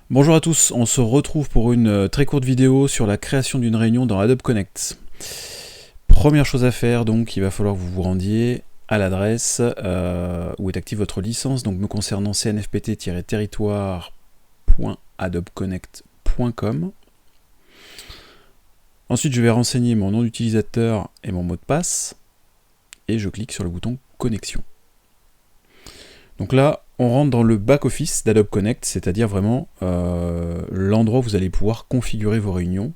Bonjour à tous, on se retrouve pour une très courte vidéo sur la création d'une réunion dans Adobe Connect. Première chose à faire, donc il va falloir que vous vous rendiez à l'adresse où est active votre licence, donc me concernant cnfpt-territoire.adobeconnect.com. Ensuite je vais renseigner mon nom d'utilisateur et mon mot de passe, et je clique sur le bouton connexion. Donc là, on rentre dans le back-office d'Adobe Connect, c'est-à-dire vraiment l'endroit où vous allez pouvoir configurer vos réunions.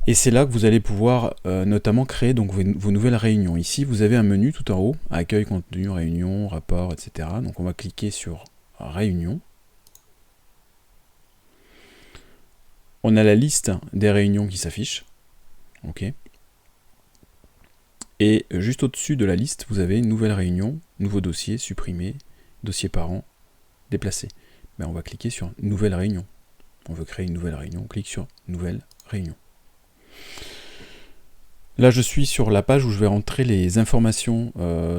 Et c'est là que vous allez pouvoir notamment créer donc, vos nouvelles réunions. Ici, vous avez un menu tout en haut, accueil, contenu, réunion, rapport, etc. Donc on va cliquer sur réunion. On a la liste des réunions qui s'affiche. OK. Et juste au-dessus de la liste, vous avez une nouvelle réunion, nouveau dossier, supprimé, dossier parent, déplacer. Ben, on va cliquer sur nouvelle réunion. On veut créer une nouvelle réunion, on clique sur nouvelle réunion. Là je suis sur la page où je vais rentrer les informations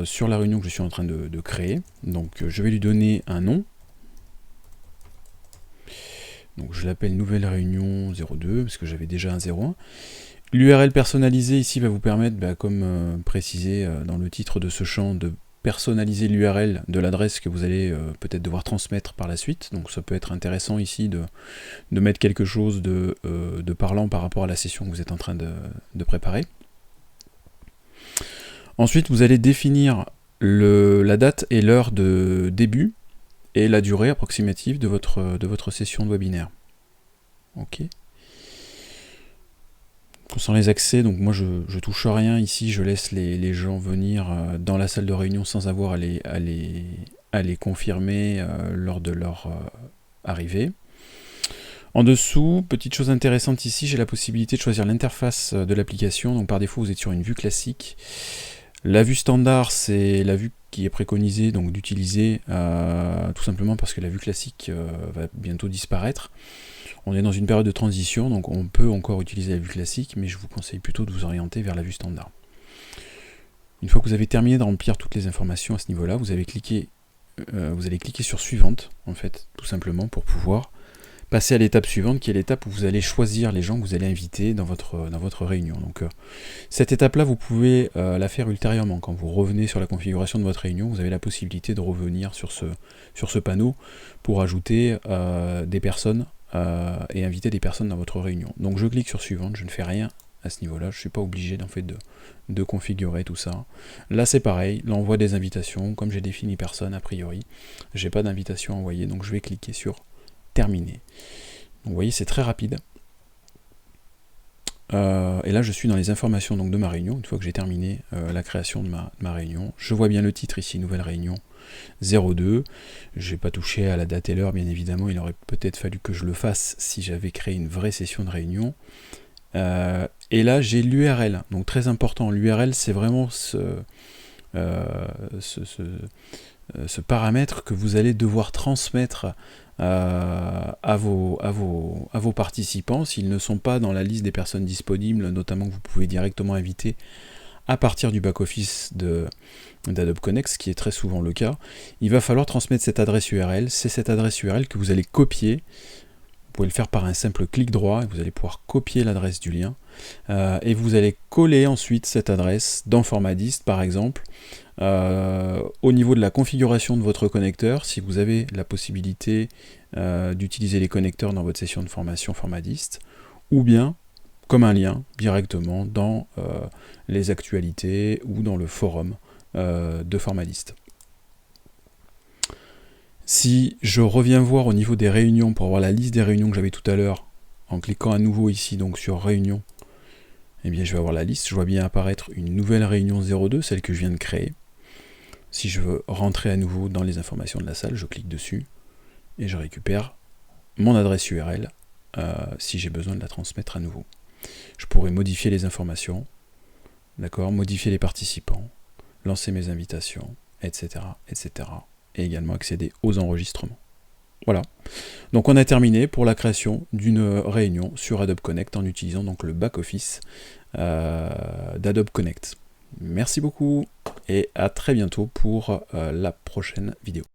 sur la réunion que je suis en train de créer. Donc je vais lui donner un nom. Donc je l'appelle nouvelle réunion 02 parce que j'avais déjà un 01. L'URL personnalisée ici va vous permettre, comme précisé dans le titre de ce champ, de personnaliser l'URL de l'adresse que vous allez peut-être devoir transmettre par la suite. Donc ça peut être intéressant ici de mettre quelque chose de parlant par rapport à la session que vous êtes en train de préparer. Ensuite, vous allez définir la date et l'heure de début et la durée approximative de votre session de webinaire. OK. Concernant les accès, donc moi je touche à rien ici, je laisse les gens venir dans la salle de réunion sans avoir à les confirmer lors de leur arrivée. En dessous, petite chose intéressante ici, j'ai la possibilité de choisir l'interface de l'application. Donc par défaut, vous êtes sur une vue classique. La vue standard, c'est la vue qui est préconisée donc d'utiliser tout simplement parce que la vue classique va bientôt disparaître. On est dans une période de transition, donc on peut encore utiliser la vue classique, mais je vous conseille plutôt de vous orienter vers la vue standard. Une fois que vous avez terminé de remplir toutes les informations à ce niveau-là, vous allez cliquer sur suivante, en fait, tout simplement pour pouvoir passer à l'étape suivante, qui est l'étape où vous allez choisir les gens que vous allez inviter dans votre réunion. Donc cette étape-là, vous pouvez la faire ultérieurement. Quand vous revenez sur la configuration de votre réunion, vous avez la possibilité de revenir sur ce panneau pour ajouter des personnes et inviter des personnes dans votre réunion. Donc je clique sur suivante, je ne fais rien à ce niveau-là, je ne suis pas obligé en fait de configurer tout ça. Là c'est pareil, l'envoi des invitations, comme j'ai défini personne a priori, j'ai pas d'invitation à envoyer, donc je vais cliquer sur terminer. Donc vous voyez, c'est très rapide. Et là je suis dans les informations donc, de ma réunion, une fois que j'ai terminé la création de ma réunion. Je vois bien le titre ici, nouvelle réunion 02. Je n'ai pas touché à la date et l'heure, bien évidemment, il aurait peut-être fallu que je le fasse si j'avais créé une vraie session de réunion. Et là j'ai l'URL, donc très important, l'URL c'est vraiment ce paramètre que vous allez devoir transmettre à vos participants s'ils ne sont pas dans la liste des personnes disponibles, notamment que vous pouvez directement inviter à partir du back-office d'Adobe Connect, ce qui est très souvent le cas. Il va falloir transmettre cette adresse URL, c'est cette adresse URL que vous allez copier. Vous pouvez le faire par un simple clic droit, et vous allez pouvoir copier l'adresse du lien, et vous allez coller ensuite cette adresse dans Formadist par exemple, au niveau de la configuration de votre connecteur, si vous avez la possibilité d'utiliser les connecteurs dans votre session de formation Formadist, ou bien comme un lien directement dans les actualités ou dans le forum de Formadist. Si je reviens voir au niveau des réunions pour avoir la liste des réunions que j'avais tout à l'heure, en cliquant à nouveau ici donc sur réunion, eh bien je vais avoir la liste, je vois bien apparaître une nouvelle réunion 02, celle que je viens de créer. Si je veux rentrer à nouveau dans les informations de la salle, je clique dessus et je récupère mon adresse URL si j'ai besoin de la transmettre à nouveau. Je pourrais modifier les informations, d'accord, modifier les participants, lancer mes invitations, etc., etc. et également accéder aux enregistrements. Voilà. Donc on a terminé pour la création d'une réunion sur Adobe Connect en utilisant donc le back-office d'Adobe Connect. Merci beaucoup et à très bientôt pour la prochaine vidéo.